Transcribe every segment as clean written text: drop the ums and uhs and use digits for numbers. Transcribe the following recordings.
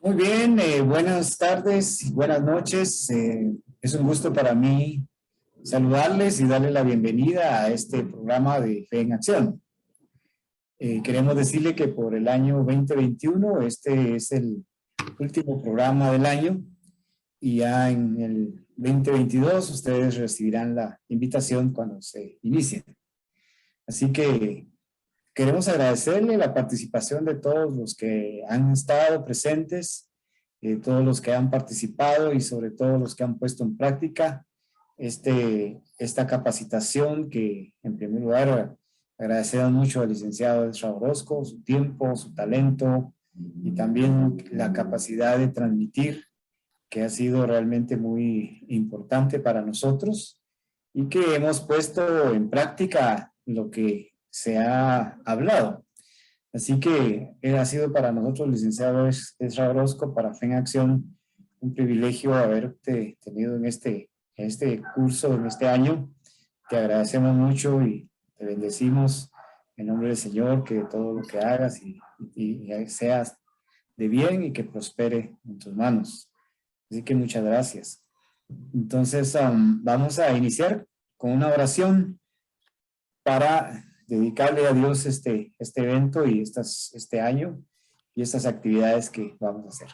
Muy bien, buenas tardes y buenas noches. Es un gusto para mí saludarles y darles la bienvenida a este programa de Fe en Acción. Queremos decirle que por el año 2021, este es el último programa del año y ya en el 2022 ustedes recibirán la invitación cuando se inicie. Así que queremos agradecerle la participación de todos los que han estado presentes, todos los que han participado y sobre todo los que han puesto en práctica esta capacitación que en primer lugar agradecemos mucho al licenciado Ezra Orozco, su tiempo, su talento y también la capacidad de transmitir que ha sido realmente muy importante para nosotros y que hemos puesto en práctica lo que se ha hablado. Así que ha sido para nosotros, licenciado Ezra Orozco, para Fe en Acción, un privilegio haberte tenido en este curso, en este año. Te agradecemos mucho y te bendecimos en nombre del Señor, que todo lo que hagas y seas de bien y que prospere en tus manos. Así que muchas gracias. Entonces, vamos a iniciar con una oración para dedicarle a Dios este evento y este año y estas actividades que vamos a hacer.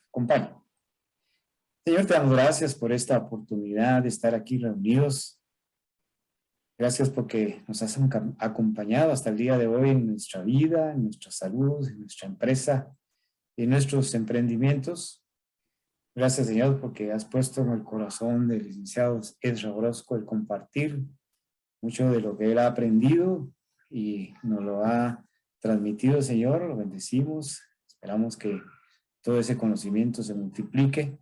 Acompaña. Señor, te damos gracias por esta oportunidad de estar aquí reunidos. Gracias porque nos has acompañado hasta el día de hoy en nuestra vida, en nuestra salud, en nuestra empresa, en nuestros emprendimientos. Gracias, Señor, porque has puesto en el corazón del licenciado Ezra Orozco el compartir mucho de lo que él ha aprendido y nos lo ha transmitido, Señor. Lo bendecimos. Esperamos que todo ese conocimiento se multiplique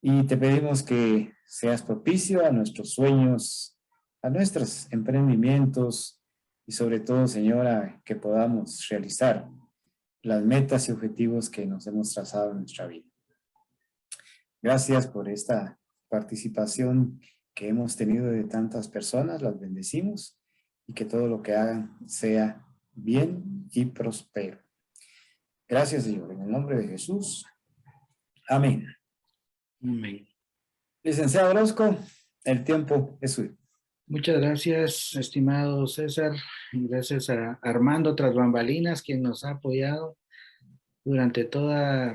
y te pedimos que seas propicio a nuestros sueños, a nuestros emprendimientos y sobre todo, Señora, que podamos realizar las metas y objetivos que nos hemos trazado en nuestra vida. Gracias por esta participación que hemos tenido de tantas personas, las bendecimos y que todo lo que hagan sea bien y próspero. Gracias, Señor, en el nombre de Jesús. Amén. Amén. Licenciado Orozco, el tiempo es suyo. Muchas gracias, estimado César. Gracias a Armando tras bambalinas, quien nos ha apoyado durante toda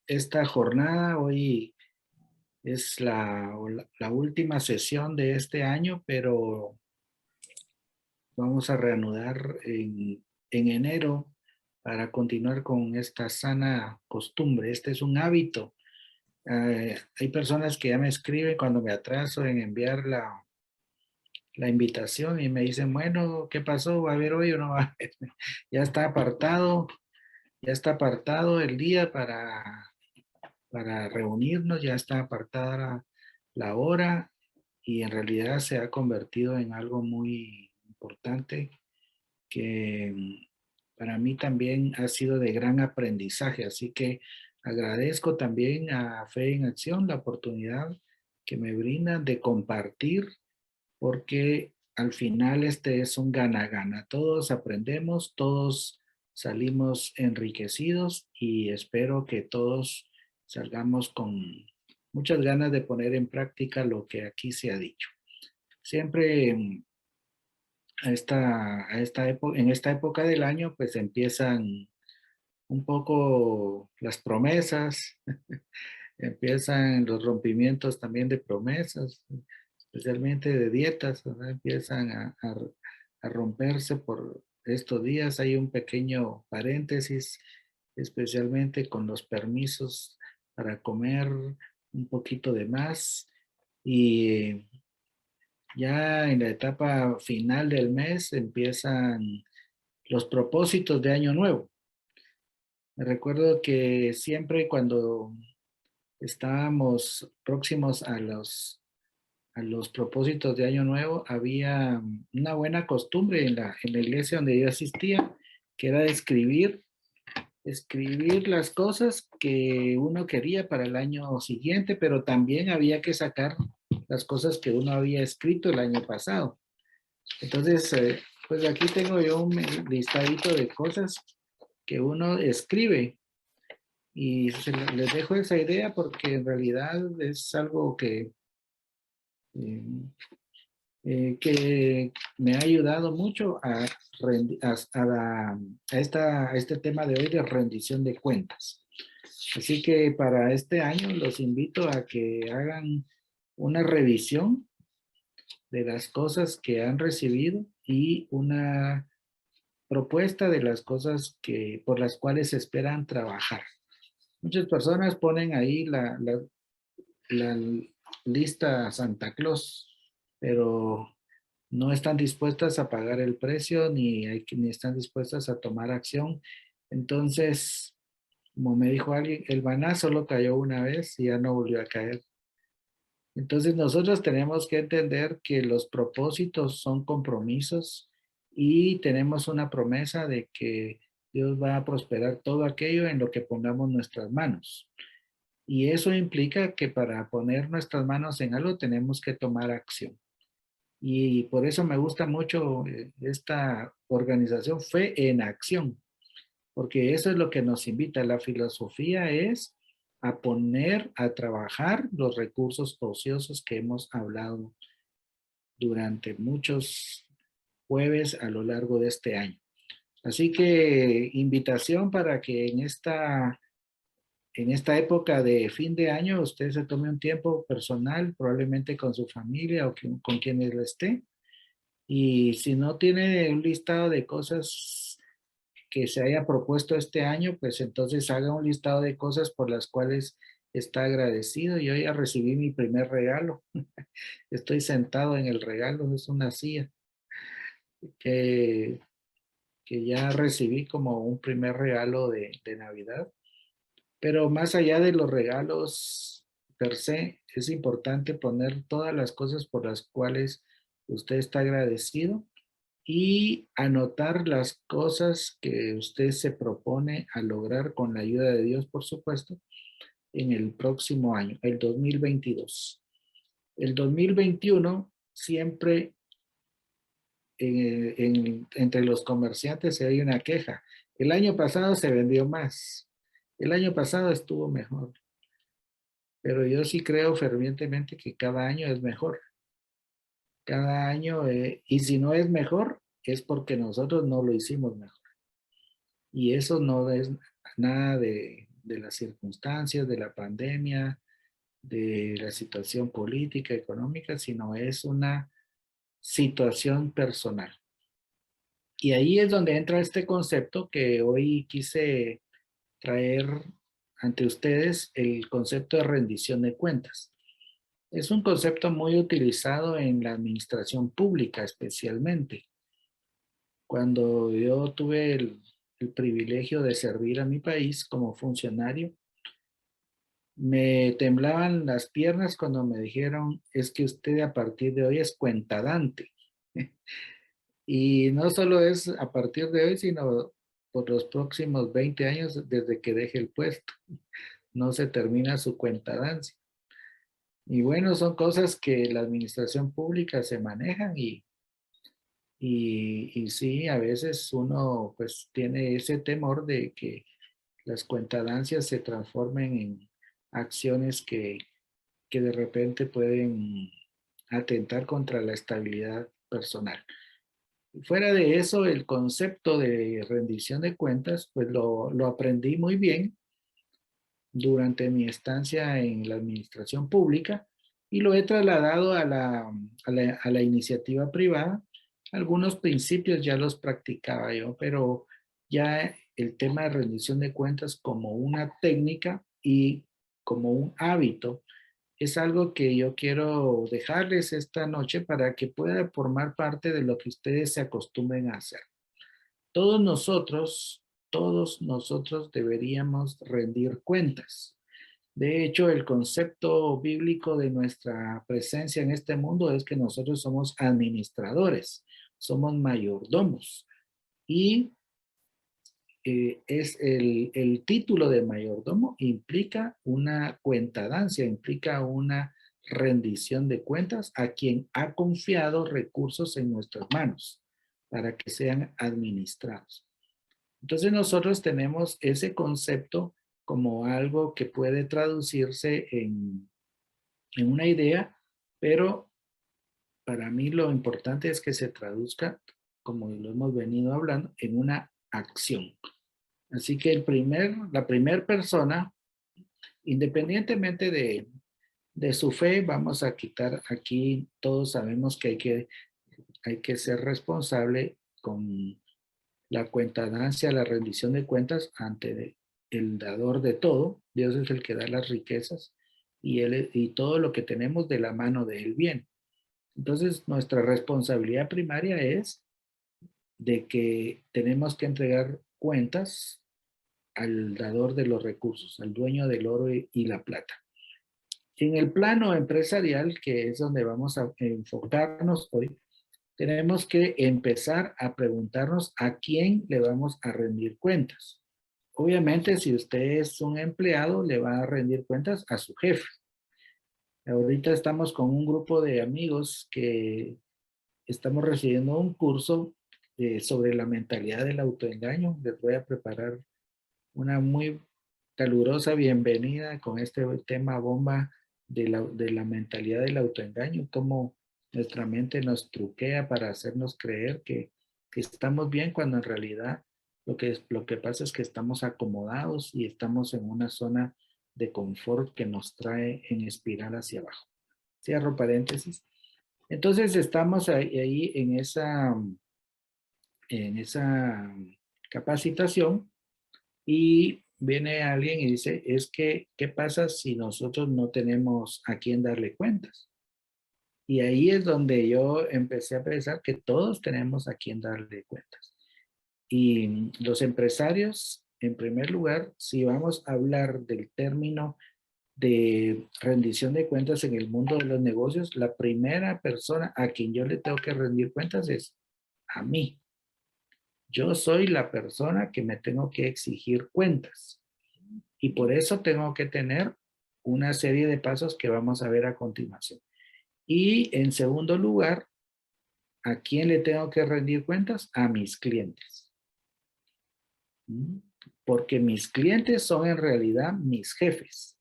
esta jornada. Hoy es la última sesión de este año, pero vamos a reanudar en enero para continuar con esta sana costumbre. Este es un hábito. Hay personas que ya me escriben cuando me atraso en enviar la invitación y me dicen, bueno, ¿qué pasó? ¿Va a haber hoy o no va a haber? Ya está apartado el día para reunirnos, ya está apartada la hora y en realidad se ha convertido en algo muy importante que para mí también ha sido de gran aprendizaje. Así que agradezco también a Fe en Acción la oportunidad que me brindan de compartir, porque al final este es un gana-gana. Todos aprendemos, todos salimos enriquecidos y espero que todos salgamos con muchas ganas de poner en práctica lo que aquí se ha dicho. Siempre en esta época del año pues empiezan un poco las promesas, empiezan los rompimientos también de promesas, especialmente de dietas, ¿verdad? Empiezan a romperse por estos días. Hay un pequeño paréntesis, especialmente con los permisos para comer un poquito de más. Y ya en la etapa final del mes empiezan los propósitos de Año Nuevo. Me recuerdo que siempre cuando estábamos próximos a los propósitos de Año Nuevo, había una buena costumbre en la iglesia donde yo asistía, que era escribir las cosas que uno quería para el año siguiente, pero también había que sacar las cosas que uno había escrito el año pasado. Entonces, pues aquí tengo yo un listadito de cosas que uno escribe Y les dejo esa idea porque en realidad es algo eh, que me ha ayudado mucho a este tema de hoy de rendición de cuentas. Así que para este año los invito a que hagan una revisión de las cosas que han recibido y una propuesta de las cosas por las cuales esperan trabajar. Muchas personas ponen ahí la lista Santa Claus, pero no están dispuestas a pagar el precio ni están dispuestas a tomar acción. Entonces, como me dijo alguien, el maná solo cayó una vez y ya no volvió a caer. Entonces nosotros tenemos que entender que los propósitos son compromisos y tenemos una promesa de que Dios va a prosperar todo aquello en lo que pongamos nuestras manos. Y eso implica que para poner nuestras manos en algo tenemos que tomar acción. Y por eso me gusta mucho esta organización Fe en Acción, porque eso es lo que nos invita. La filosofía es a poner a trabajar los recursos ociosos que hemos hablado durante muchos jueves a lo largo de este año. Así que invitación para que en esta época de fin de año usted se tome un tiempo personal, probablemente con su familia o con quienes lo esté. Y si no tiene un listado de cosas que se haya propuesto este año, pues entonces haga un listado de cosas por las cuales está agradecido. Yo ya recibí mi primer regalo. Estoy sentado en el regalo, es una silla que, que ya recibí como un primer regalo de Navidad. Pero más allá de los regalos per se, es importante poner todas las cosas por las cuales usted está agradecido y anotar las cosas que usted se propone a lograr con la ayuda de Dios, por supuesto, en el próximo año, el 2022. El 2021 siempre entre los comerciantes se hay una queja. El año pasado se vendió más. El año pasado estuvo mejor. Pero yo sí creo fervientemente que cada año es mejor. Cada año, y si no es mejor, es porque nosotros no lo hicimos mejor. Y eso no es nada de las circunstancias, de la pandemia, de la situación política, económica, sino es una situación personal. Y ahí es donde entra este concepto que hoy quise traer ante ustedes, el concepto de rendición de cuentas. Es un concepto muy utilizado en la administración pública especialmente. Cuando yo tuve el privilegio de servir a mi país como funcionario, me temblaban las piernas cuando me dijeron, es que usted a partir de hoy es cuentadante. Y no solo es a partir de hoy, sino por los próximos 20 años desde que deje el puesto. No se termina su cuentadancia. Y bueno, son cosas que la administración pública se manejan y sí, a veces uno pues tiene ese temor de que las cuentadancias se transformen en acciones que de repente pueden atentar contra la estabilidad personal. Fuera de eso, el concepto de rendición de cuentas, pues lo aprendí muy bien durante mi estancia en la administración pública y lo he trasladado a la iniciativa privada. Algunos principios ya los practicaba yo, pero ya el tema de rendición de cuentas como una técnica y como un hábito es algo que yo quiero dejarles esta noche para que pueda formar parte de lo que ustedes se acostumbren a hacer. Todos nosotros, todos nosotros deberíamos rendir cuentas. De hecho, el concepto bíblico de nuestra presencia en este mundo es que nosotros somos administradores, somos mayordomos. Y es el título de mayordomo implica una cuentadancia, implica una rendición de cuentas a quien ha confiado recursos en nuestras manos para que sean administrados. Entonces nosotros tenemos ese concepto como algo que puede traducirse en una idea, pero para mí lo importante es que se traduzca, como lo hemos venido hablando, en una acción. Así que la primera persona, independientemente de su fe, vamos a quitar aquí, todos sabemos que hay que ser responsable con la cuentadancia, la rendición de cuentas ante el dador de todo. Dios es el que da las riquezas y todo lo que tenemos de la mano de él viene. Entonces, nuestra responsabilidad primaria es de que tenemos que entregar cuentas al dador de los recursos, al dueño del oro y la plata. En el plano empresarial, que es donde vamos a enfocarnos hoy, tenemos que empezar a preguntarnos a quién le vamos a rendir cuentas. Obviamente, si usted es un empleado, le va a rendir cuentas a su jefe. Ahorita estamos con un grupo de amigos que estamos recibiendo un curso sobre la mentalidad del autoengaño. Les voy a preparar una muy calurosa bienvenida con este tema bomba de la mentalidad del autoengaño, cómo nuestra mente nos truquea para hacernos creer que estamos bien cuando en realidad lo que pasa es que estamos acomodados y estamos en una zona de confort que nos trae en espiral hacia abajo. Cierro paréntesis. Entonces estamos ahí en esa capacitación y viene alguien y dice, es que, ¿qué pasa si nosotros no tenemos a quién darle cuentas? Y ahí es donde yo empecé a pensar que todos tenemos a quién darle cuentas. Y los empresarios, en primer lugar, si vamos a hablar del término de rendición de cuentas en el mundo de los negocios, la primera persona a quien yo le tengo que rendir cuentas es a mí. Yo soy la persona que me tengo que exigir cuentas. Y por eso tengo que tener una serie de pasos que vamos a ver a continuación. Y en segundo lugar, ¿a quién le tengo que rendir cuentas? A mis clientes. Porque mis clientes son en realidad mis jefes.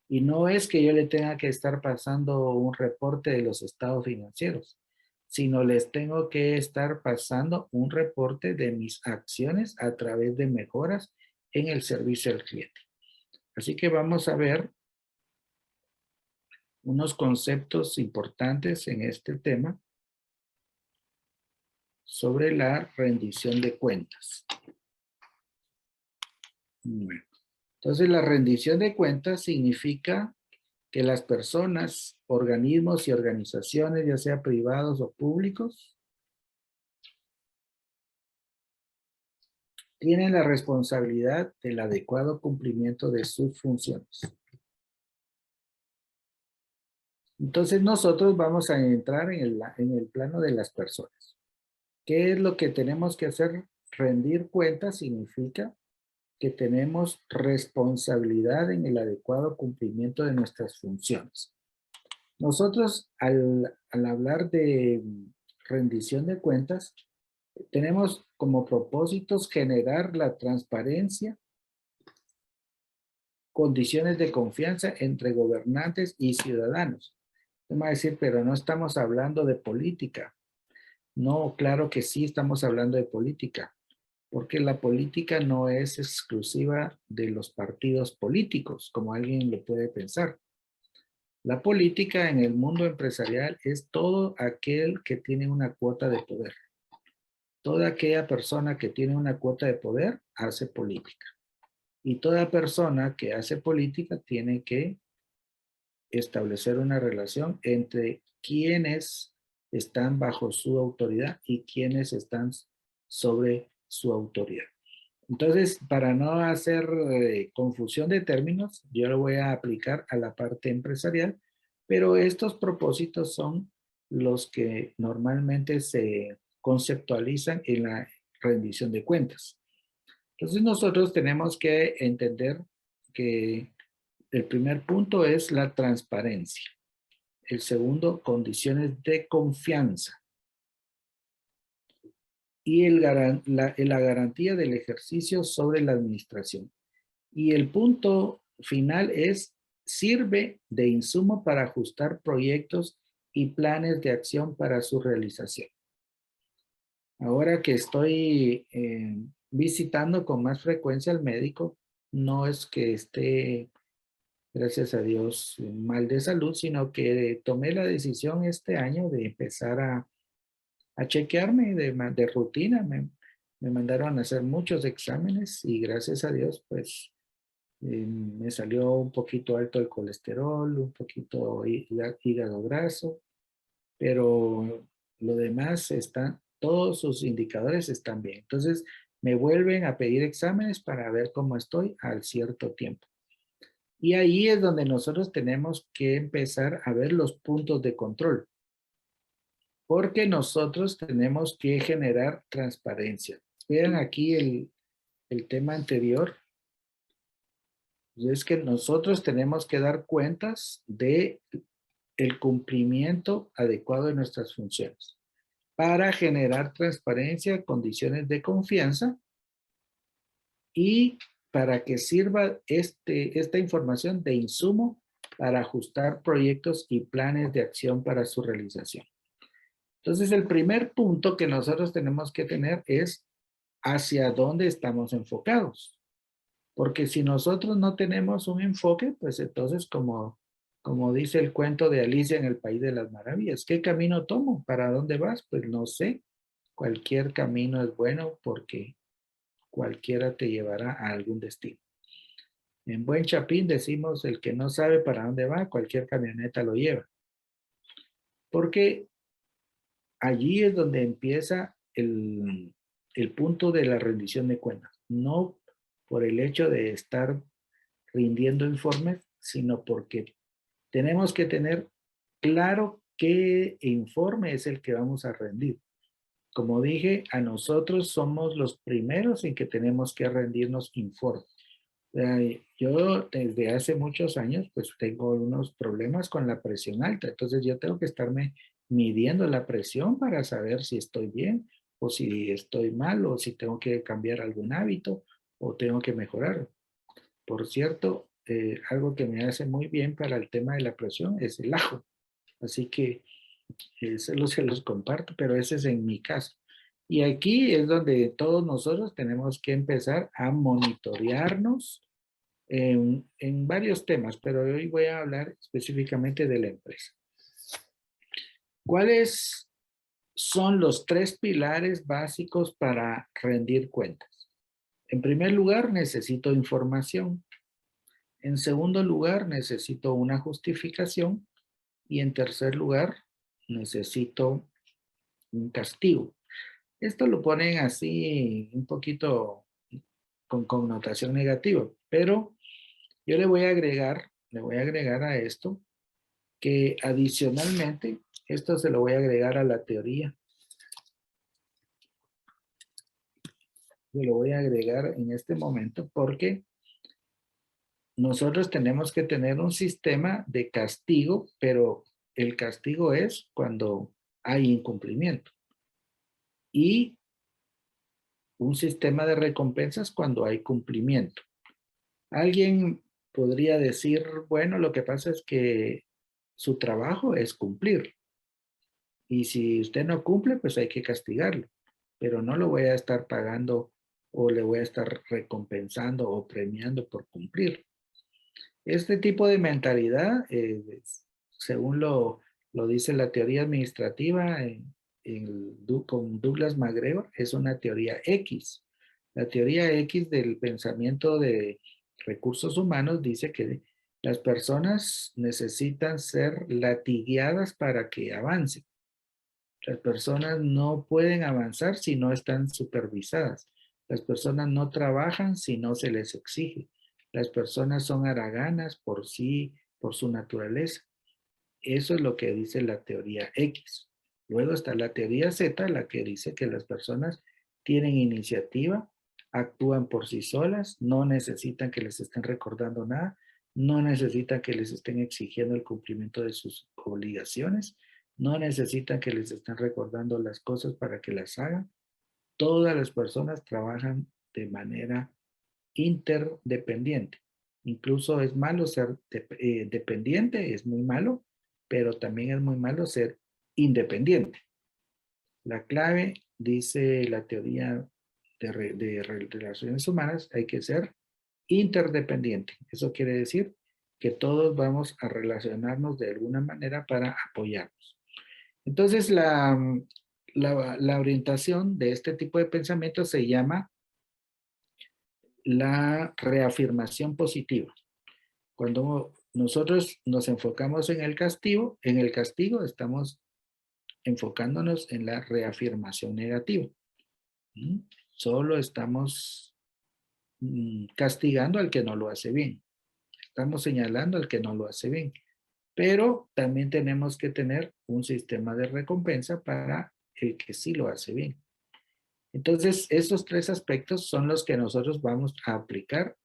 Y no es que yo le tenga que estar pasando un reporte de los estados financieros, sino les tengo que estar pasando un reporte de mis acciones a través de mejoras en el servicio al cliente. Así que vamos a ver unos conceptos importantes en este tema sobre la rendición de cuentas. Bueno, entonces la rendición de cuentas significa que las personas, organismos y organizaciones, ya sea privados o públicos, tienen la responsabilidad del adecuado cumplimiento de sus funciones. Entonces nosotros vamos a entrar en el plano de las personas. ¿Qué es lo que tenemos que hacer? Rendir cuentas significa que tenemos responsabilidad en el adecuado cumplimiento de nuestras funciones. Nosotros, al hablar de rendición de cuentas, tenemos como propósitos generar la transparencia, condiciones de confianza entre gobernantes y ciudadanos. Me va a decir, pero no estamos hablando de política. No, claro que sí estamos hablando de política, porque la política no es exclusiva de los partidos políticos, como alguien lo puede pensar. La política en el mundo empresarial es todo aquel que tiene una cuota de poder. Toda aquella persona que tiene una cuota de poder hace política. Y toda persona que hace política tiene que establecer una relación entre quienes están bajo su autoridad y quienes están sobre su autoridad. Entonces, para no hacer confusión de términos, yo lo voy a aplicar a la parte empresarial, pero estos propósitos son los que normalmente se conceptualizan en la rendición de cuentas. Entonces, nosotros tenemos que entender que el primer punto es la transparencia. El segundo, condiciones de confianza. Y la garantía del ejercicio sobre la administración. Y el punto final es, sirve de insumo para ajustar proyectos y planes de acción para su realización. Ahora que estoy visitando con más frecuencia al médico, no es que esté, gracias a Dios, mal de salud, sino que tomé la decisión este año de empezar a chequearme de rutina. Me mandaron a hacer muchos exámenes y gracias a Dios, pues, me salió un poquito alto el colesterol, un poquito hígado graso, pero lo demás está, todos sus indicadores están bien. Entonces, me vuelven a pedir exámenes para ver cómo estoy al cierto tiempo. Y ahí es donde nosotros tenemos que empezar a ver los puntos de control, porque nosotros tenemos que generar transparencia. Vean aquí el tema anterior. Y es que nosotros tenemos que dar cuentas de el cumplimiento adecuado de nuestras funciones para generar transparencia, condiciones de confianza y para que sirva esta información de insumo para ajustar proyectos y planes de acción para su realización. Entonces, el primer punto que nosotros tenemos que tener es hacia dónde estamos enfocados. Porque si nosotros no tenemos un enfoque, pues entonces como dice el cuento de Alicia en el País de las Maravillas, ¿qué camino tomo? ¿Para dónde vas? Pues no sé. Cualquier camino es bueno porque cualquiera te llevará a algún destino. En buen chapín decimos, el que no sabe para dónde va, cualquier camioneta lo lleva. Porque allí es donde empieza el punto de la rendición de cuentas. No por el hecho de estar rindiendo informes, sino porque tenemos que tener claro qué informe es el que vamos a rendir. Como dije, a nosotros somos los primeros en que tenemos que rendirnos informes. Yo desde hace muchos años pues tengo unos problemas con la presión alta, entonces yo tengo que estarme midiendo la presión para saber si estoy bien o si estoy mal o si tengo que cambiar algún hábito o tengo que mejorar. Por cierto, algo que me hace muy bien para el tema de la presión es el ajo. Así que se los comparto, pero ese es en mi caso. Y aquí es donde todos nosotros tenemos que empezar a monitorearnos en varios temas, pero hoy voy a hablar específicamente de la empresa. ¿Cuáles son los tres pilares básicos para rendir cuentas? En primer lugar, necesito información. En segundo lugar, necesito una justificación. Y en tercer lugar, necesito un castigo. Esto lo ponen así un poquito con connotación negativa, pero yo le voy a agregar a esto que adicionalmente, esto se lo voy a agregar a la teoría. Se lo voy a agregar en este momento porque nosotros tenemos que tener un sistema de castigo, pero el castigo es cuando hay incumplimiento. Y un sistema de recompensas cuando hay cumplimiento. Alguien podría decir, bueno, lo que pasa es que su trabajo es cumplir. Y si usted no cumple, pues hay que castigarlo. Pero no lo voy a estar pagando o le voy a estar recompensando o premiando por cumplir. Este tipo de mentalidad, según lo dice la teoría administrativa con Douglas MacGregor, es una teoría X. La teoría X del pensamiento de recursos humanos dice que las personas necesitan ser latigueadas para que avancen. Las personas no pueden avanzar si no están supervisadas. Las personas no trabajan si no se les exige. Las personas son haraganas por sí, por su naturaleza. Eso es lo que dice la teoría X. Luego está la teoría Z, la que dice que las personas tienen iniciativa, actúan por sí solas, no necesitan que les estén recordando nada, no necesitan que les estén exigiendo el cumplimiento de sus obligaciones, no necesitan que les estén recordando las cosas para que las hagan. Todas las personas trabajan de manera interdependiente. Incluso es malo ser dependiente, es muy malo, pero también es muy malo ser independiente. La clave, dice la teoría de relaciones humanas, hay que ser interdependiente. Eso quiere decir que todos vamos a relacionarnos de alguna manera para apoyarnos. Entonces, la orientación de este tipo de pensamiento se llama la reafirmación positiva. Cuando nosotros nos enfocamos en el castigo estamos enfocándonos en la reafirmación negativa. Solo estamos castigando al que no lo hace bien. Estamos señalando al que no lo hace bien. Pero también tenemos que tener un sistema de recompensa para el que sí lo hace bien. Entonces, esos tres aspectos son los que nosotros vamos a aplicar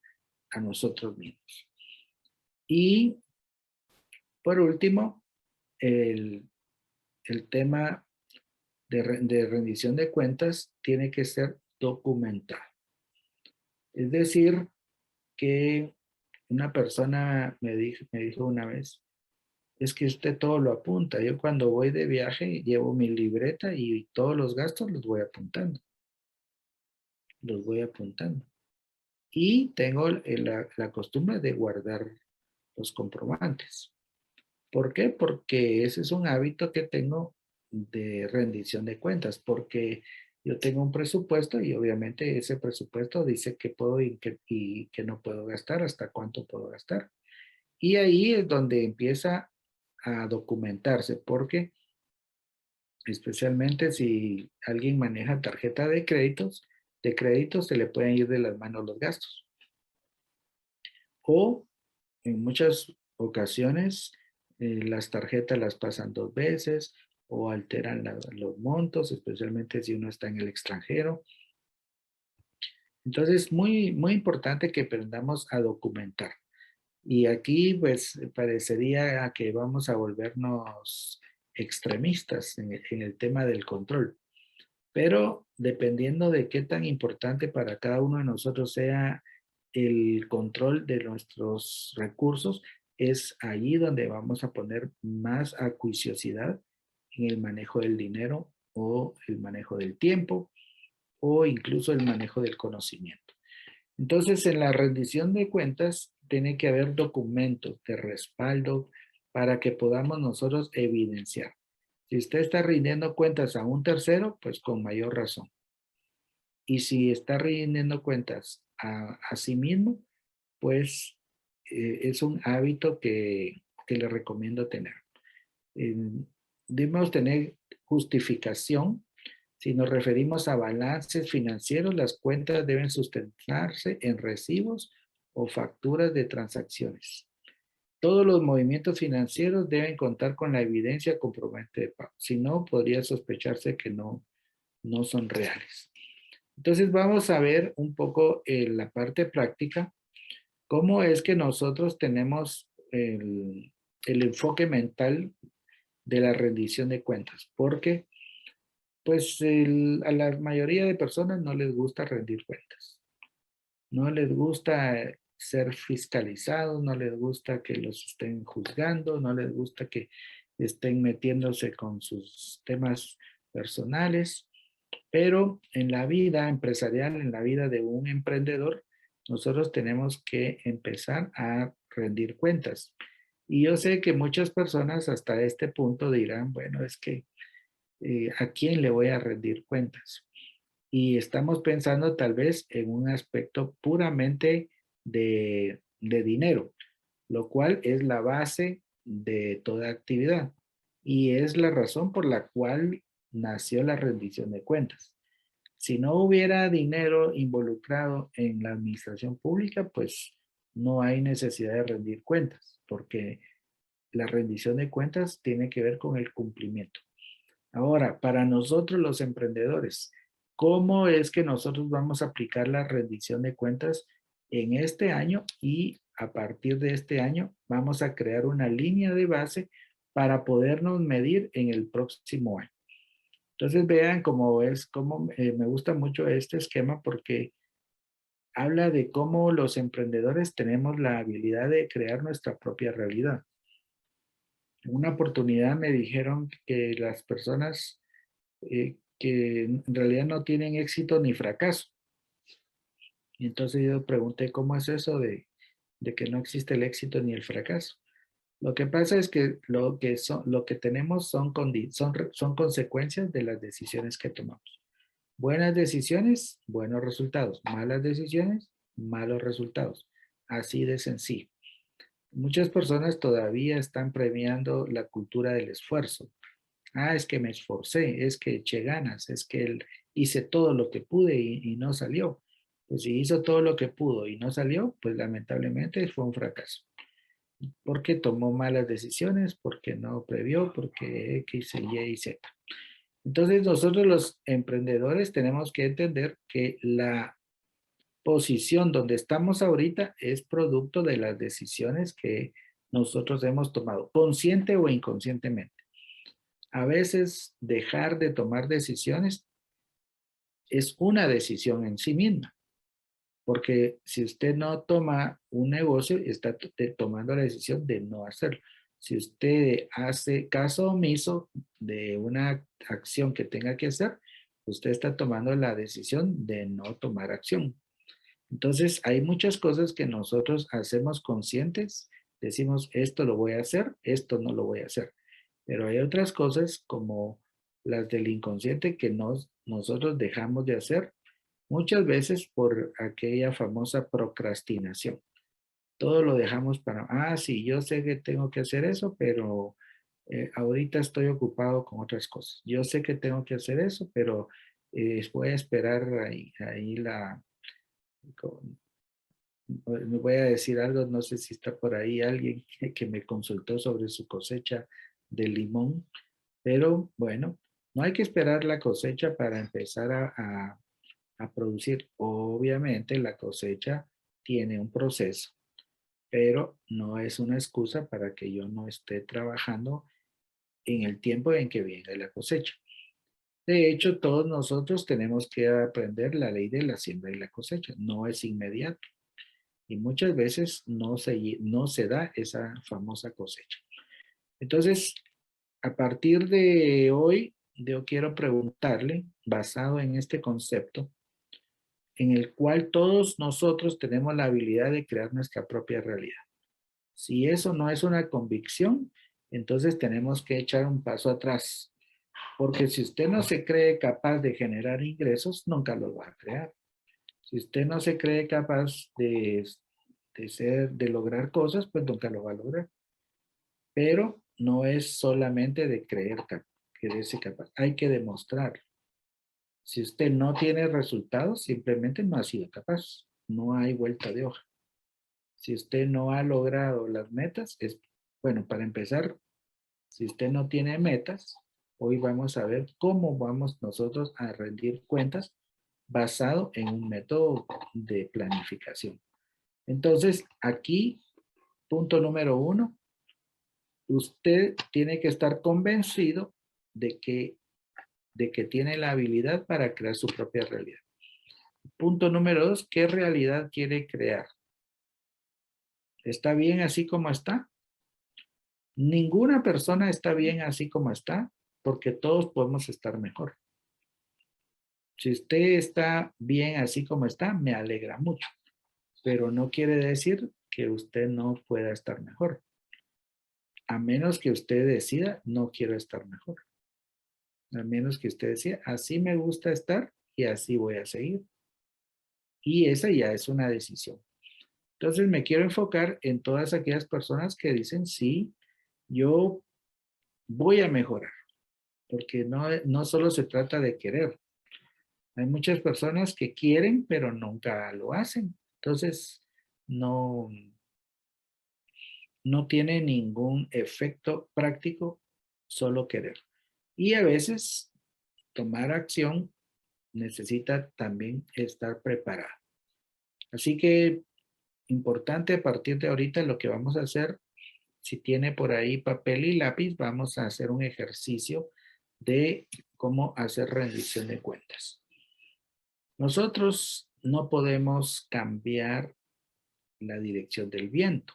a nosotros mismos. Y por último, el tema de rendición de cuentas tiene que ser documentado. Es decir, que una persona me dijo una vez, es que usted todo lo apunta. Yo cuando voy de viaje llevo mi libreta y todos los gastos los voy apuntando. Los voy apuntando. Y tengo la costumbre de guardar los comprobantes. ¿Por qué? Porque ese es un hábito que tengo de rendición de cuentas, porque yo tengo un presupuesto y obviamente ese presupuesto dice qué puedo y qué no puedo gastar, hasta cuánto puedo gastar. Y ahí es donde empieza a documentarse, porque especialmente si alguien maneja tarjeta de créditos se le pueden ir de las manos los gastos. O en muchas ocasiones las tarjetas las pasan 2 veces o alteran los montos, especialmente si uno está en el extranjero. Entonces, muy importante que aprendamos a documentar. Y aquí, pues, parecería que vamos a volvernos extremistas en el tema del control. Pero dependiendo de qué tan importante para cada uno de nosotros sea el control de nuestros recursos, es allí donde vamos a poner más acuiciosidad en el manejo del dinero o el manejo del tiempo o incluso el manejo del conocimiento. Entonces, en la rendición de cuentas tiene que haber documentos de respaldo para que podamos nosotros evidenciar. Si usted está rindiendo cuentas a un tercero, pues con mayor razón. Y si está rindiendo cuentas a sí mismo, pues es un hábito que le recomiendo tener. Debemos tener justificación. Si nos referimos a balances financieros, las cuentas deben sustentarse en recibos o facturas de transacciones. Todos los movimientos financieros deben contar con la evidencia comprobante de pago. Si no, podría sospecharse que no son reales. Entonces vamos a ver un poco la parte práctica, cómo es que nosotros tenemos el enfoque mental de la rendición de cuentas, porque pues a la mayoría de personas no les gusta rendir cuentas, no les gusta ser fiscalizados, no les gusta que los estén juzgando, no les gusta que estén metiéndose con sus temas personales, pero en la vida empresarial, en la vida de un emprendedor, nosotros tenemos que empezar a rendir cuentas. Y yo sé que muchas personas hasta este punto dirán, bueno, es que ¿a quién le voy a rendir cuentas? Y estamos pensando tal vez en un aspecto puramente de dinero, lo cual es la base de toda actividad. Y es la razón por la cual nació la rendición de cuentas. Si no hubiera dinero involucrado en la administración pública, pues no hay necesidad de rendir cuentas, porque la rendición de cuentas tiene que ver con el cumplimiento. Ahora, para nosotros los emprendedores, ¿cómo es que nosotros vamos a aplicar la rendición de cuentas en este año? Y a partir de este año vamos a crear una línea de base para podernos medir en el próximo año. Entonces vean cómo me gusta mucho este esquema porque habla de cómo los emprendedores tenemos la habilidad de crear nuestra propia realidad. En una oportunidad me dijeron que las personas que en realidad no tienen éxito ni fracaso. Y entonces yo pregunté, ¿cómo es eso de que no existe el éxito ni el fracaso? Lo que pasa es que lo que tenemos son consecuencias de las decisiones que tomamos. Buenas decisiones, buenos resultados. Malas decisiones, malos resultados. Así de sencillo. Muchas personas todavía están premiando la cultura del esfuerzo. Ah, es que me esforcé, es que eché ganas, es que hice todo lo que pude y no salió. Pues si hizo todo lo que pudo y no salió, pues lamentablemente fue un fracaso. Porque tomó malas decisiones, porque no previó, porque X, Y y Z. Entonces nosotros los emprendedores tenemos que entender que la posición donde estamos ahorita es producto de las decisiones que nosotros hemos tomado, consciente o inconscientemente. A veces dejar de tomar decisiones es una decisión en sí misma, porque si usted no toma un negocio, está tomando la decisión de no hacerlo. Si usted hace caso omiso de una acción que tenga que hacer, usted está tomando la decisión de no tomar acción. Entonces, hay muchas cosas que nosotros hacemos conscientes, decimos, esto lo voy a hacer, esto no lo voy a hacer. Pero hay otras cosas como las del inconsciente que nosotros dejamos de hacer muchas veces por aquella famosa procrastinación. Todo lo dejamos para, sí, yo sé que tengo que hacer eso, pero ahorita estoy ocupado con otras cosas. Yo sé que tengo que hacer eso, pero voy a esperar ahí me voy a decir algo, no sé si está por ahí alguien que me consultó sobre su cosecha de limón, pero bueno, no hay que esperar la cosecha para empezar a producir. Obviamente la cosecha tiene un proceso, pero no es una excusa para que yo no esté trabajando en el tiempo en que viene la cosecha. De hecho, todos nosotros tenemos que aprender la ley de la siembra y la cosecha. No es inmediato. Y muchas veces no se da esa famosa cosecha. Entonces, a partir de hoy, yo quiero preguntarle, basado en este concepto, en el cual todos nosotros tenemos la habilidad de crear nuestra propia realidad. Si eso no es una convicción, entonces tenemos que echar un paso atrás. Porque si usted no se cree capaz de generar ingresos, nunca los va a crear. Si usted no se cree capaz de lograr cosas, pues nunca lo va a lograr. Pero no es solamente de creerse capaz, hay que demostrarlo. Si usted no tiene resultados, simplemente no ha sido capaz. No hay vuelta de hoja. Si usted no ha logrado las metas, bueno, para empezar, si usted no tiene metas, hoy vamos a ver cómo vamos nosotros a rendir cuentas basado en un método de planificación. Entonces, aquí, punto número 1, usted tiene que estar convencido de que tiene la habilidad para crear su propia realidad. Punto número 2, ¿qué realidad quiere crear? ¿Está bien así como está? Ninguna persona está bien así como está, porque todos podemos estar mejor. Si usted está bien así como está, me alegra mucho, pero no quiere decir que usted no pueda estar mejor. A menos que usted decida, no quiero estar mejor. A menos que usted decida, así me gusta estar y así voy a seguir. Y esa ya es una decisión. Entonces me quiero enfocar en todas aquellas personas que dicen, sí, yo voy a mejorar. Porque no solo se trata de querer. Hay muchas personas que quieren, pero nunca lo hacen. Entonces, no tiene ningún efecto práctico solo querer. Y a veces tomar acción necesita también estar preparado. Así que importante a partir de ahorita lo que vamos a hacer, si tiene por ahí papel y lápiz, vamos a hacer un ejercicio de cómo hacer rendición de cuentas. Nosotros no podemos cambiar la dirección del viento.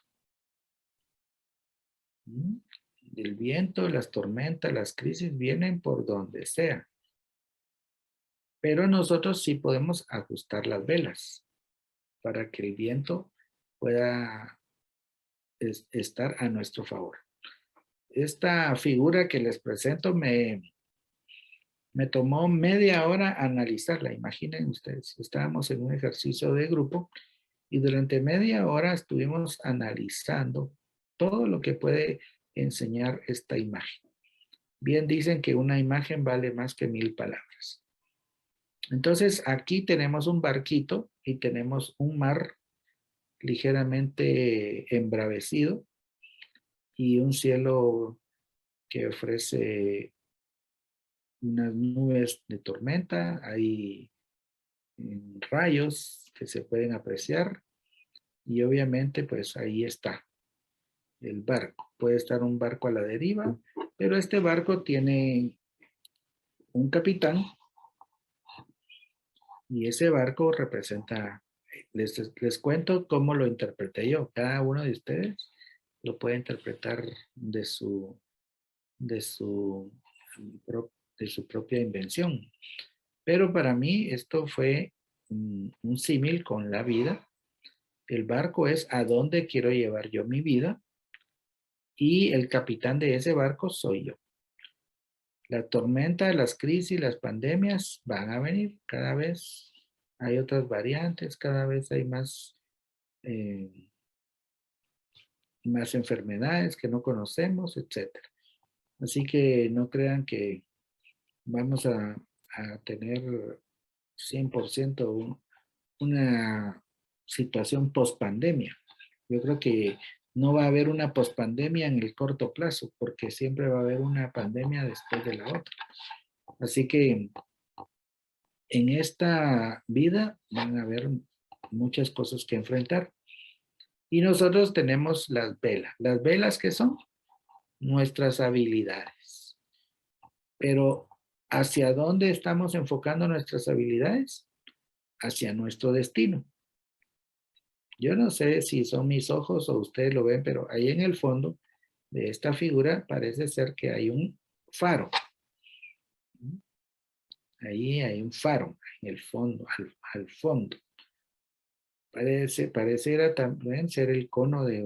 ¿Mm? El viento, las tormentas, las crisis vienen por donde sea. Pero nosotros sí podemos ajustar las velas para que el viento pueda estar a nuestro favor. Esta figura que les presento me tomó media hora analizarla. Imaginen ustedes, estábamos en un ejercicio de grupo y durante media hora estuvimos analizando todo lo que puede enseñar esta imagen. Bien dicen que una imagen vale más que 1000 palabras. Entonces aquí tenemos un barquito y tenemos un mar ligeramente embravecido y un cielo que ofrece unas nubes de tormenta, hay rayos que se pueden apreciar y obviamente pues ahí está el barco. Puede estar un barco a la deriva, pero este barco tiene un capitán y ese barco representa, les cuento cómo lo interpreté yo. Cada uno de ustedes lo puede interpretar de su, de su, de su propia invención. Pero para mí esto fue un símil con la vida. El barco es a dónde quiero llevar yo mi vida y el capitán de ese barco soy yo. La tormenta, las crisis, las pandemias van a venir cada vez. Hay otras variantes, cada vez hay eh, más enfermedades que no conocemos, etc. Así que no crean que vamos a tener 100% una situación post-pandemia. Yo creo que no va a haber una post-pandemia en el corto plazo, porque siempre va a haber una pandemia después de la otra. Así que en esta vida van a haber muchas cosas que enfrentar. Y nosotros tenemos las velas. ¿Las velas qué son? Nuestras habilidades. Pero ¿hacia dónde estamos enfocando nuestras habilidades? Hacia nuestro destino. Yo no sé si son mis ojos o ustedes lo ven, pero ahí en el fondo de esta figura parece ser que hay un faro. Ahí hay un faro en el fondo, al fondo. Pareciera también ser el cono de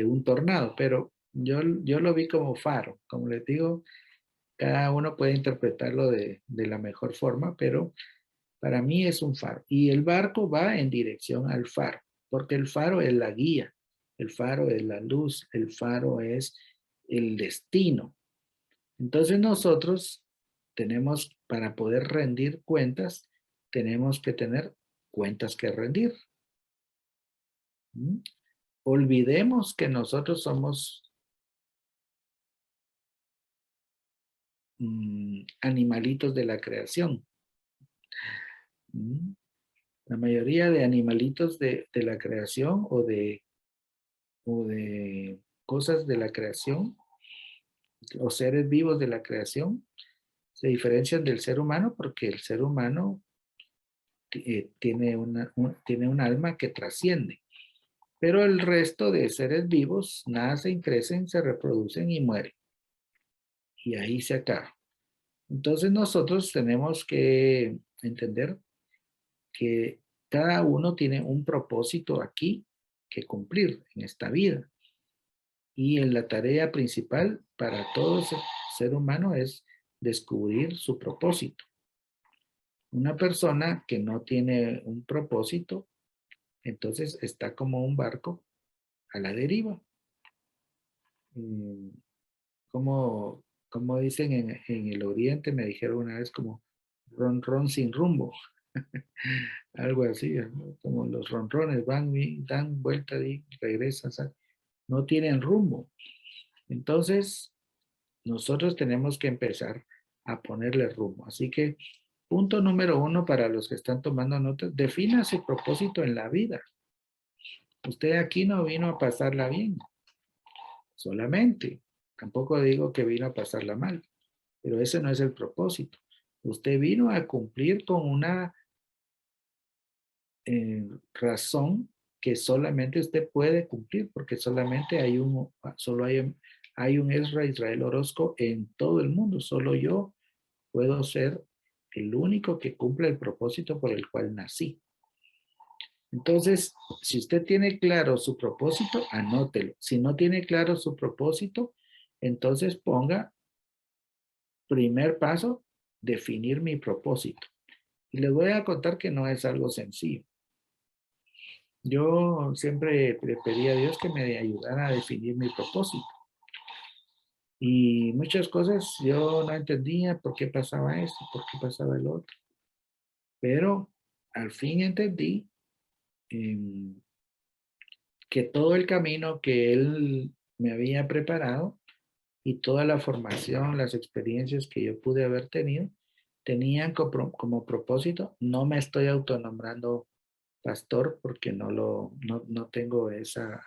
un tornado, pero yo lo vi como faro. Como les digo, cada uno puede interpretarlo de la mejor forma, pero para mí es un faro. Y el barco va en dirección al faro, porque el faro es la guía, el faro es la luz, el faro es el destino. Entonces nosotros tenemos, para poder rendir cuentas, tenemos que tener cuentas que rendir. ¿Mm? Olvidemos que nosotros somos animalitos de la creación. ¿Mm? La mayoría de animalitos de la creación o de cosas de la creación, los seres vivos de la creación, se diferencian del ser humano porque el ser humano tiene un alma que trasciende. Pero el resto de seres vivos nacen, crecen, se reproducen y mueren. Y ahí se acaba. Entonces nosotros tenemos que entender que cada uno tiene un propósito aquí que cumplir en esta vida. Y en la tarea principal para todo ser humano es descubrir su propósito. Una persona que no tiene un propósito, entonces está como un barco a la deriva. Como, como dicen en el oriente, me dijeron una vez como ron sin rumbo. Algo así, ¿no? Como los ronrones van y dan vuelta y regresan, ¿sabes? No tienen rumbo. Entonces, nosotros tenemos que empezar a ponerle rumbo. Así que, punto número 1 para los que están tomando notas, defina su propósito en la vida. Usted aquí no vino a pasarla bien, solamente. Tampoco digo que vino a pasarla mal, pero ese no es el propósito. Usted vino a cumplir con una razón que solamente usted puede cumplir, porque solamente hay un Ezra Israel Orozco en todo el mundo. Solo yo puedo ser el único que cumple el propósito por el cual nací. Entonces, si usted tiene claro su propósito, anótelo. Si no tiene claro su propósito, entonces ponga, primer paso, definir mi propósito. Y les voy a contar que no es algo sencillo. Yo siempre le pedí a Dios que me ayudara a definir mi propósito. Y muchas cosas yo no entendía por qué pasaba eso, por qué pasaba el otro. Pero al fin entendí eh, que todo el camino que Él me había preparado y toda la formación, las experiencias que yo pude haber tenido, tenían como propósito, no me estoy autonombrando pastor porque no tengo esa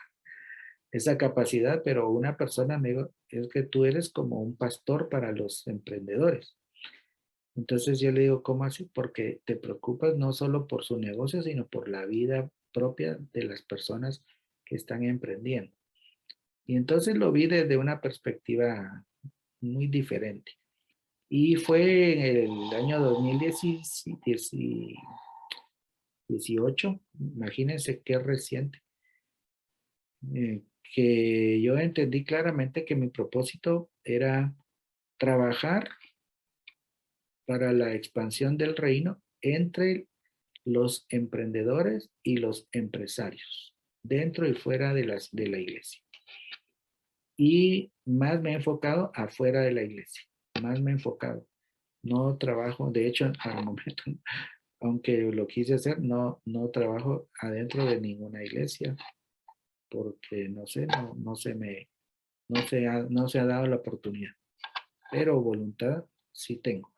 capacidad, pero una persona me dijo, es que tú eres como un pastor para los emprendedores. Entonces yo le digo, ¿cómo así? Porque te preocupas no solo por su negocio, sino por la vida propia de las personas que están emprendiendo. Y entonces lo vi desde una perspectiva muy diferente. Y fue en el año 2018, imagínense qué reciente, que yo entendí claramente que mi propósito era trabajar para la expansión del reino entre los emprendedores y los empresarios, dentro y fuera de la iglesia. Y más me he enfocado afuera de la iglesia, más me he enfocado. No trabajo, de hecho, al momento, aunque lo quise hacer, no trabajo adentro de ninguna iglesia, porque no sé, no se ha dado la oportunidad, pero voluntad sí tengo.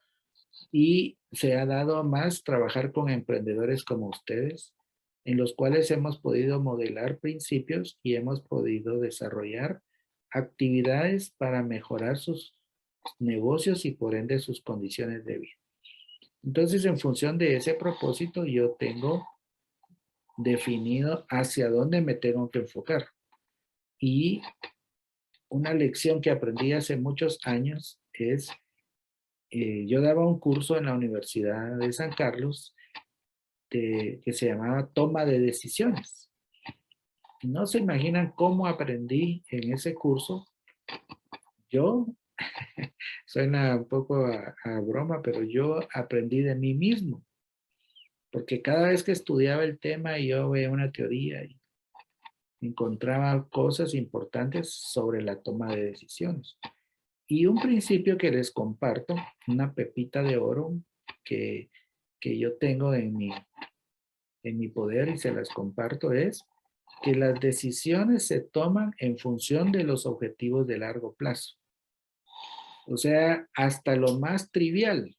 Y se ha dado más trabajar con emprendedores como ustedes, en los cuales hemos podido modelar principios y hemos podido desarrollar actividades para mejorar sus negocios y por ende sus condiciones de vida. Entonces, en función de ese propósito, yo tengo definido hacia dónde me tengo que enfocar. Y una lección que aprendí hace muchos años es, yo daba un curso en la Universidad de San Carlos que se llamaba Toma de Decisiones. No se imaginan cómo aprendí en ese curso. Yo, suena un poco a broma, pero yo aprendí de mí mismo, porque cada vez que estudiaba el tema yo veía una teoría y encontraba cosas importantes sobre la toma de decisiones. Y un principio que les comparto, una pepita de oro que, que yo tengo en mi poder y se las comparto es que las decisiones se toman en función de los objetivos de largo plazo. O sea, hasta lo más trivial,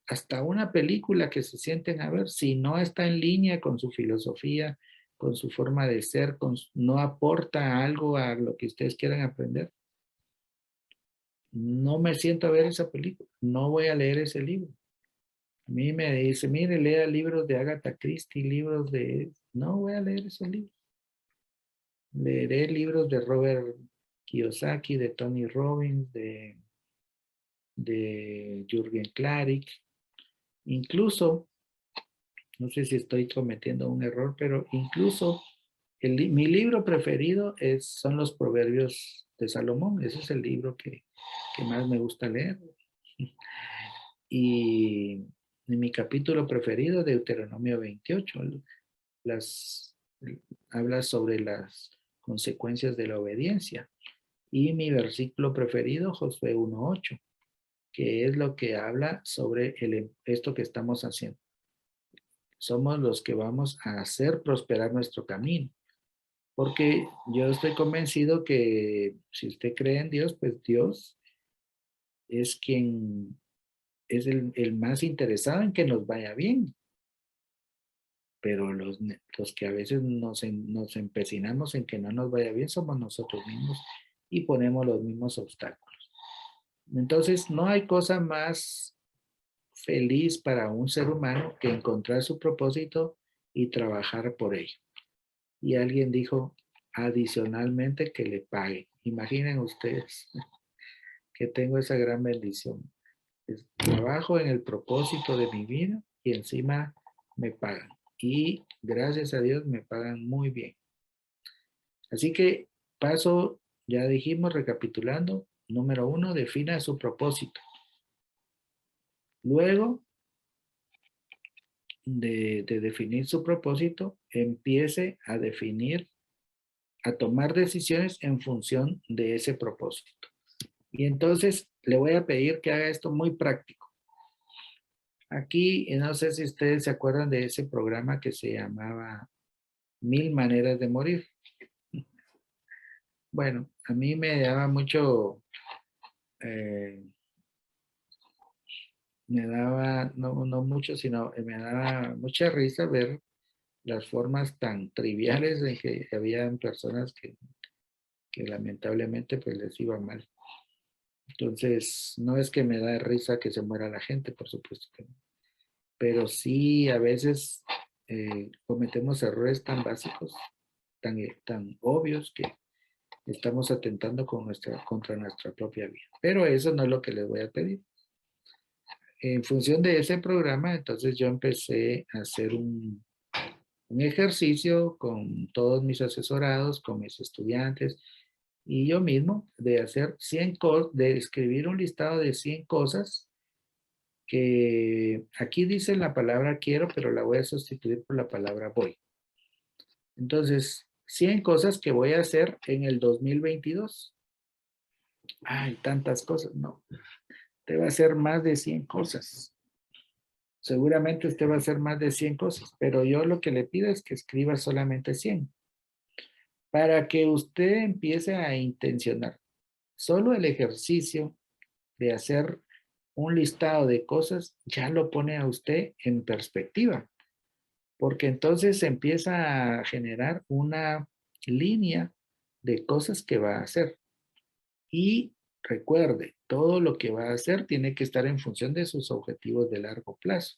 hasta una película que se sienten a ver, si no está en línea con su filosofía, con su forma de ser, no aporta algo a lo que ustedes quieran aprender, no me siento a ver esa película, no voy a leer ese libro. A mí me dice, mire, lea libros de Agatha Christie, libros de... No voy a leer esos libros. Leeré libros de Robert Kiyosaki, de Tony Robbins, de Jürgen Klarik. Incluso, no sé si estoy cometiendo un error, pero incluso mi libro preferido son los Proverbios de Salomón. Ese es el libro que más me gusta leer. Y mi capítulo preferido, Deuteronomio 28, las, habla sobre las consecuencias de la obediencia. Y mi versículo preferido, Josué 1:8, que es lo que habla sobre esto que estamos haciendo. Somos los que vamos a hacer prosperar nuestro camino. Porque yo estoy convencido que si usted cree en Dios, pues Dios es quien es el más interesado en que nos vaya bien. Pero los que a veces nos empecinamos en que no nos vaya bien somos nosotros mismos y ponemos los mismos obstáculos. Entonces, no hay cosa más feliz para un ser humano que encontrar su propósito y trabajar por ello. Y alguien dijo, adicionalmente que le pague. Imaginen ustedes que tengo esa gran bendición. Trabajo en el propósito de mi vida y encima me pagan. Y gracias a Dios me pagan muy bien. Así que paso, ya dijimos, recapitulando, número 1, defina su propósito. Luego de definir su propósito, empiece a definir, a tomar decisiones en función de ese propósito. Y entonces le voy a pedir que haga esto muy práctico. Aquí, no sé si ustedes se acuerdan de ese programa que se llamaba 1000 maneras de morir. Bueno, a mí me daba mucho, no mucho, sino me daba mucha risa ver las formas tan triviales en que habían personas que lamentablemente pues les iba mal. Entonces, no es que me da risa que se muera la gente, por supuesto que no. Pero sí, a veces cometemos errores tan básicos, tan obvios, que estamos atentando contra nuestra propia vida. Pero eso no es lo que les voy a pedir. En función de ese programa, entonces yo empecé a hacer un ejercicio con todos mis asesorados, con mis estudiantes y yo mismo, de hacer 100 cosas, de escribir un listado de 100 cosas que aquí dice la palabra quiero, pero la voy a sustituir por la palabra voy. Entonces, 100 cosas que voy a hacer en el 2022. Ay, tantas cosas, no. Usted va a hacer más de 100 cosas. Seguramente usted va a hacer más de 100 cosas, pero yo lo que le pido es que escriba solamente 100. Para que usted empiece a intencionar. Solo el ejercicio de hacer un listado de cosas ya lo pone a usted en perspectiva, porque entonces empieza a generar una línea de cosas que va a hacer. Y recuerde, todo lo que va a hacer tiene que estar en función de sus objetivos de largo plazo.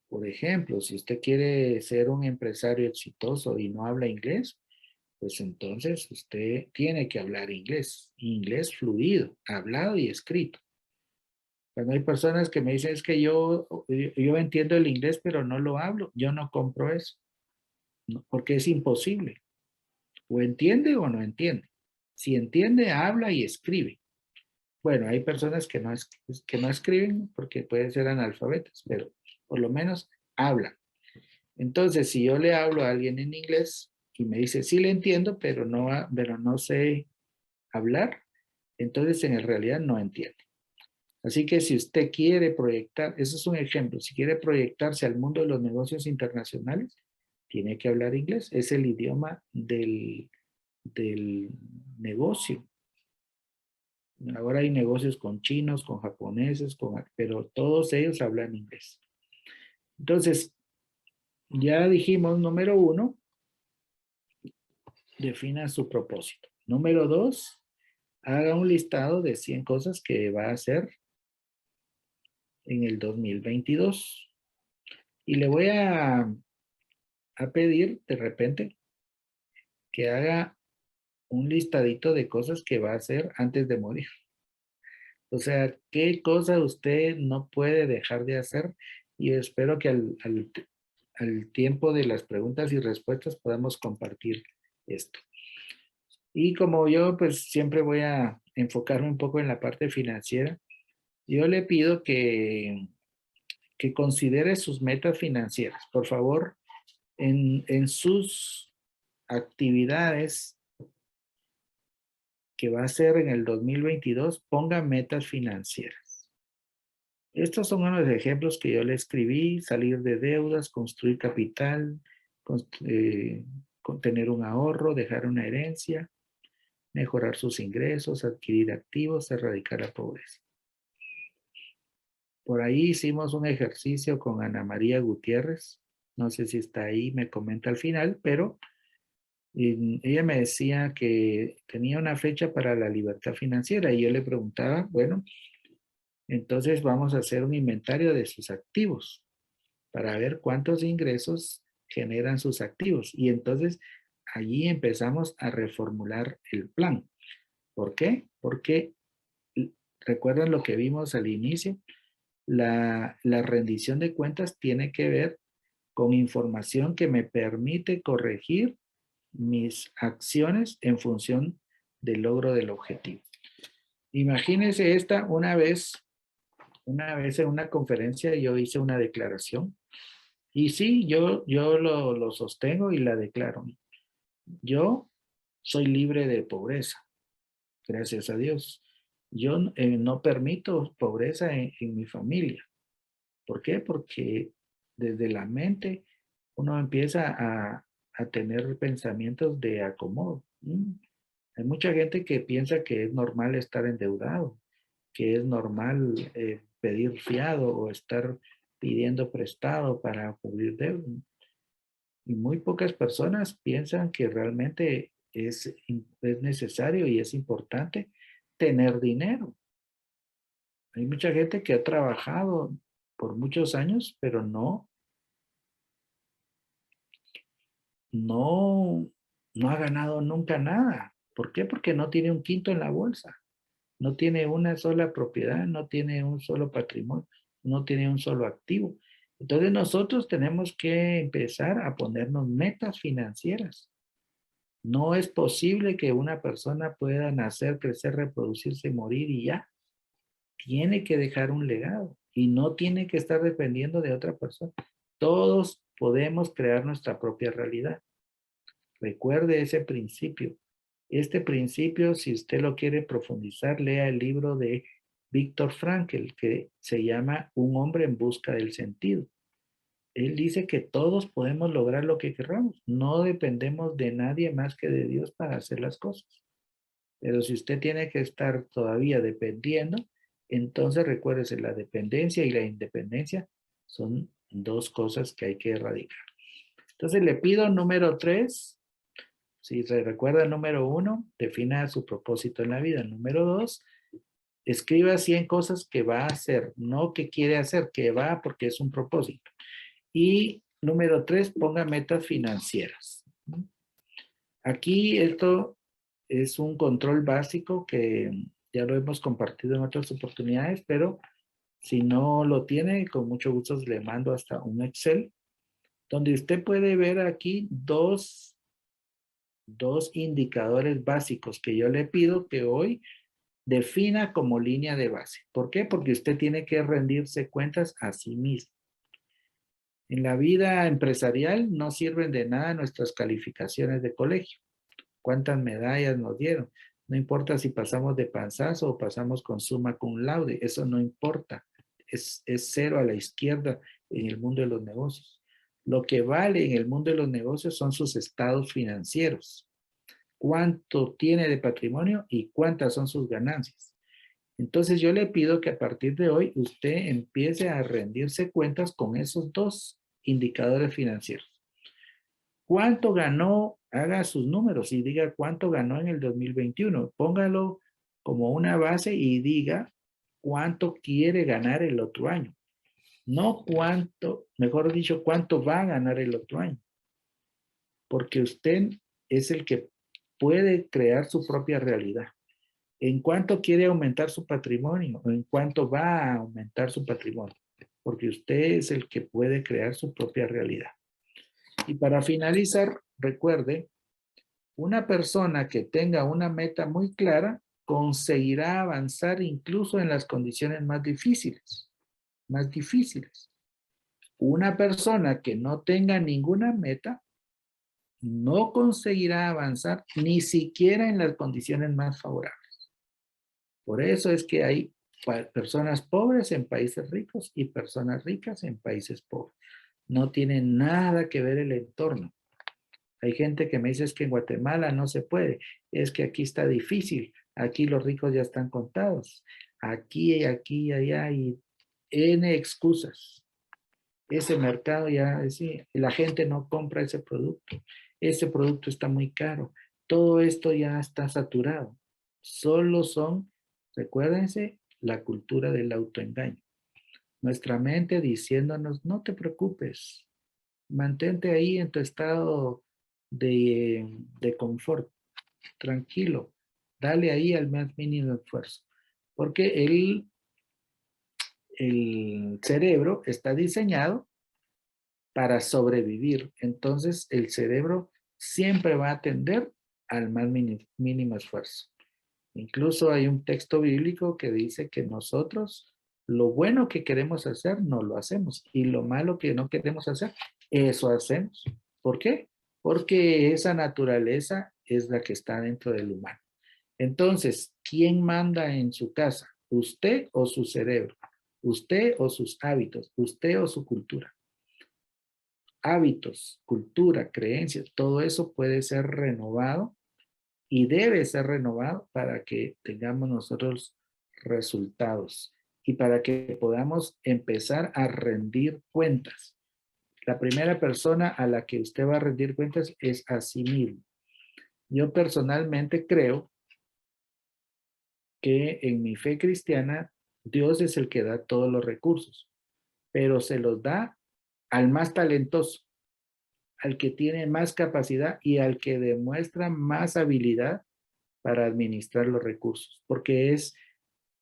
Por ejemplo, si usted quiere ser un empresario exitoso y no habla inglés, pues entonces usted tiene que hablar inglés fluido, hablado y escrito. Cuando hay personas que me dicen, es que yo entiendo el inglés, pero no lo hablo, yo no compro eso, ¿no? Porque es imposible. O entiende o no entiende. Si entiende, habla y escribe. Bueno, hay personas que no escriben porque pueden ser analfabetas, pero por lo menos hablan. Entonces, si yo le hablo a alguien en inglés y me dice, sí le entiendo, pero no sé hablar, entonces en realidad no entiende. Así que si usted quiere proyectar, eso es un ejemplo, si quiere proyectarse al mundo de los negocios internacionales, tiene que hablar inglés. Es el idioma del negocio. Ahora hay negocios con chinos, con japoneses, pero todos ellos hablan inglés. Entonces, ya dijimos, número 1, defina su propósito. Número 2, haga un listado de 100 cosas que va a hacer en el 2022. Y le voy a pedir de repente que haga un listadito de cosas que va a hacer antes de morir. O sea, qué cosa usted no puede dejar de hacer, y espero que al tiempo de las preguntas y respuestas podamos compartir esto. Y como yo pues siempre voy a enfocarme un poco en la parte financiera, yo le pido que considere sus metas financieras. Por favor, en sus actividades que va a hacer en el 2022, ponga metas financieras. Estos son unos ejemplos que yo le escribí: salir de deudas, construir capital, tener un ahorro, dejar una herencia, mejorar sus ingresos, adquirir activos, erradicar la pobreza. Por ahí hicimos un ejercicio con Ana María Gutiérrez, no sé si está ahí, me comenta al final, pero ella me decía que tenía una fecha para la libertad financiera y yo le preguntaba, bueno, Entonces vamos a hacer un inventario de sus activos para ver cuántos ingresos generan sus activos. Y entonces allí empezamos a reformular el plan. ¿Por qué? Porque recuerdan lo que vimos al inicio, la rendición de cuentas tiene que ver con información que me permite corregir mis acciones en función del logro del objetivo. Imagínense esta, una vez en una conferencia yo hice una declaración y sí, yo lo sostengo y la declaro. Yo soy libre de pobreza, gracias a Dios. Yo no permito pobreza en mi familia. ¿Por qué? Porque desde la mente uno empieza a tener pensamientos de acomodo. Hay mucha gente que piensa que es normal estar endeudado, que es normal pedir fiado o estar pidiendo prestado para cubrir deuda. Y muy pocas personas piensan que realmente es necesario y es importante tener dinero. Hay mucha gente que ha trabajado por muchos años, pero no, no ha ganado nunca nada. ¿Por qué? Porque no tiene un quinto en la bolsa, no tiene una sola propiedad, no tiene un solo patrimonio, no tiene un solo activo. Entonces nosotros tenemos que empezar a ponernos metas financieras. No es posible que una persona pueda nacer, crecer, reproducirse, morir y ya. Tiene que dejar un legado y no tiene que estar dependiendo de otra persona. Todos podemos crear nuestra propia realidad. Recuerde ese principio. Este principio, si usted lo quiere profundizar, lea el libro de Viktor Frankl, que se llama Un hombre en busca del sentido. Él dice que todos podemos lograr lo que queramos. No dependemos de nadie más que de Dios para hacer las cosas. Pero si usted tiene que estar todavía dependiendo, entonces recuérdese, la dependencia y la independencia son dos cosas que hay que erradicar. Entonces le pido número 3. Si se recuerda, número 1, defina su propósito en la vida. Número 2, escriba 100 cosas que va a hacer, no que quiere hacer, que va porque es un propósito. Y número 3, ponga metas financieras. Aquí esto es un control básico que ya lo hemos compartido en otras oportunidades, pero si no lo tiene, con mucho gusto le mando hasta un Excel, donde usted puede ver aquí dos indicadores básicos que yo le pido que hoy defina como línea de base. ¿Por qué? Porque usted tiene que rendirse cuentas a sí mismo. En la vida empresarial no sirven de nada nuestras calificaciones de colegio. ¿Cuántas medallas nos dieron? No importa si pasamos de panzazo o pasamos con summa cum laude, eso no importa. Es cero a la izquierda en el mundo de los negocios. Lo que vale en el mundo de los negocios son sus estados financieros. Cuánto tiene de patrimonio y cuántas son sus ganancias. Entonces yo le pido que a partir de hoy usted empiece a rendirse cuentas con esos dos indicadores financieros. ¿Cuánto ganó? Haga sus números y diga cuánto ganó en el 2021. Póngalo como una base y diga cuánto quiere ganar el otro año. No cuánto, mejor dicho, cuánto va a ganar el otro año. Porque usted es el que puede crear su propia realidad. ¿En cuánto quiere aumentar su patrimonio? ¿O en cuánto va a aumentar su patrimonio? Porque usted es el que puede crear su propia realidad. Y para finalizar, recuerde, una persona que tenga una meta muy clara conseguirá avanzar incluso en las condiciones más difíciles. Más difíciles. Una persona que no tenga ninguna meta no conseguirá avanzar ni siquiera en las condiciones más favorables. Por eso es que hay personas pobres en países ricos y personas ricas en países pobres. No tiene nada que ver el entorno. Hay gente que me dice es que en Guatemala no se puede, es que aquí está difícil, aquí los ricos ya están contados, aquí, allá hay N excusas. Ese mercado ya, sí, la gente no compra ese producto está muy caro, todo esto ya está saturado. Solo son, recuérdense, la cultura del autoengaño. Nuestra mente diciéndonos, no te preocupes, mantente ahí en tu estado de confort, tranquilo, dale ahí al más mínimo esfuerzo. Porque el cerebro está diseñado para sobrevivir. Entonces, el cerebro siempre va a tender al más mínimo esfuerzo. Incluso hay un texto bíblico que dice que nosotros lo bueno que queremos hacer no lo hacemos y lo malo que no queremos hacer, eso hacemos. ¿Por qué? Porque esa naturaleza es la que está dentro del humano. Entonces, ¿quién manda en su casa? ¿Usted o su cerebro? ¿Usted o sus hábitos? ¿Usted o su cultura? Hábitos, cultura, creencias, todo eso puede ser renovado y debe ser renovado para que tengamos nosotros resultados y para que podamos empezar a rendir cuentas. La primera persona a la que usted va a rendir cuentas es a sí mismo. Yo personalmente creo que en mi fe cristiana Dios es el que da todos los recursos, pero se los da al más talentoso, al que tiene más capacidad y al que demuestra más habilidad para administrar los recursos, porque es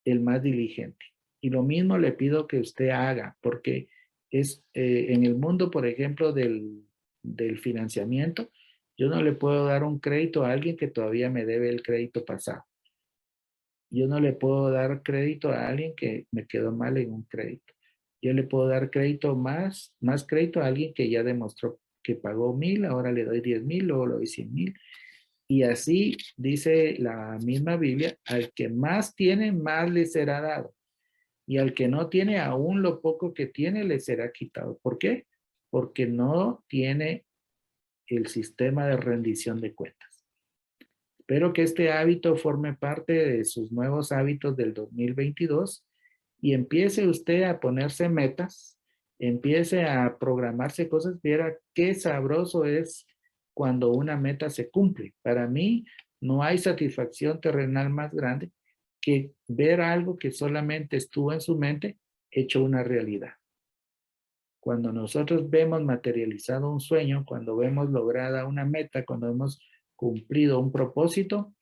el más diligente. Y lo mismo le pido que usted haga, porque es en el mundo, por ejemplo, del financiamiento, yo no le puedo dar un crédito a alguien que todavía me debe el crédito pasado. Yo no le puedo dar crédito a alguien que me quedó mal en un crédito. Yo le puedo dar crédito más crédito a alguien que ya demostró que pagó 1,000, ahora le doy 10,000, luego le doy 100,000. Y así dice la misma Biblia, al que más tiene, más le será dado. Y al que no tiene, aún lo poco que tiene, le será quitado. ¿Por qué? Porque no tiene el sistema de rendición de cuentas. Espero que este hábito forme parte de sus nuevos hábitos del 2022 y empiece usted a ponerse metas, empiece a programarse cosas, viera qué sabroso es cuando una meta se cumple. Para mí no hay satisfacción terrenal más grande que ver algo que solamente estuvo en su mente hecho una realidad. Cuando nosotros vemos materializado un sueño, cuando vemos lograda una meta, cuando hemos cumplido un propósito,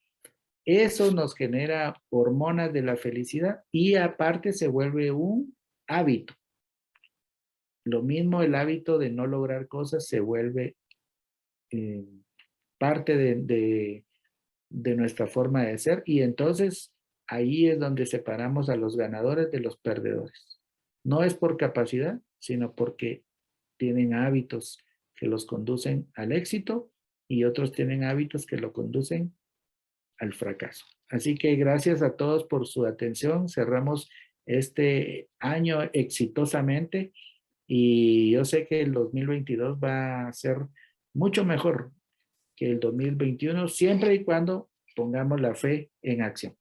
eso nos genera hormonas de la felicidad y aparte se vuelve un hábito. Lo mismo el hábito de no lograr cosas se vuelve parte de nuestra forma de ser y entonces ahí es donde separamos a los ganadores de los perdedores. No es por capacidad, sino porque tienen hábitos que los conducen al éxito y otros tienen hábitos que lo conducen al fracaso. Así que gracias a todos por su atención. Cerramos este año exitosamente y yo sé que el 2022 va a ser mucho mejor que el 2021, siempre y cuando pongamos la fe en acción.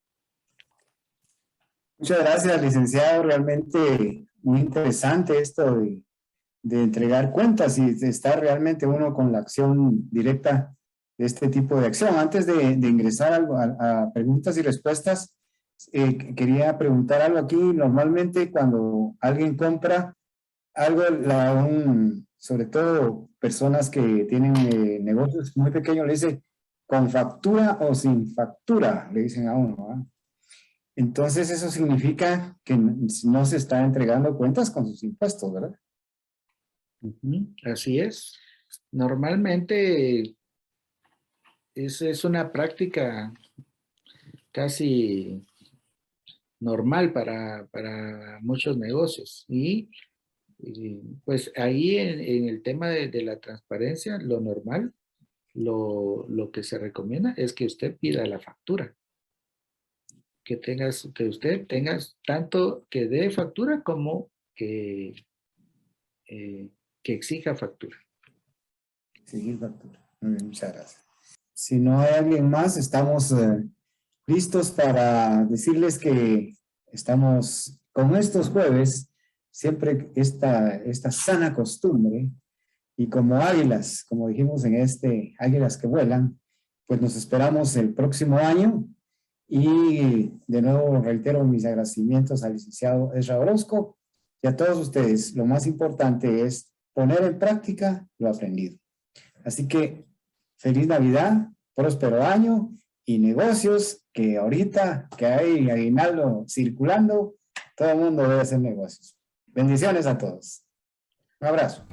Muchas gracias, licenciado. Realmente muy interesante esto de entregar cuentas y de estar realmente uno con la acción directa de este tipo de acción. Antes de ingresar a preguntas y respuestas, quería preguntar algo aquí. Normalmente cuando alguien compra algo, sobre todo personas que tienen negocios muy pequeños, le dice con factura o sin factura, le dicen a uno, ¿verdad? Entonces eso significa que no se está entregando cuentas con sus impuestos, ¿verdad? Así es. Normalmente es una práctica casi normal para muchos negocios. Y pues ahí en el tema de la transparencia, lo normal, lo que se recomienda es que usted pida la factura. Que usted tenga tanto que dé factura como que exija factura. Exigir factura. Muy bien, muchas gracias. Si no hay alguien más, estamos listos para decirles que estamos con estos jueves, siempre esta sana costumbre, y como águilas, como dijimos en águilas que vuelan, pues nos esperamos el próximo año Y de nuevo reitero mis agradecimientos al licenciado Ezra Orozco y a todos ustedes. Lo más importante es poner en práctica lo aprendido. Así que feliz Navidad, próspero año y negocios, que ahorita que hay aguinaldo circulando, todo el mundo debe hacer negocios. Bendiciones a todos. Un abrazo.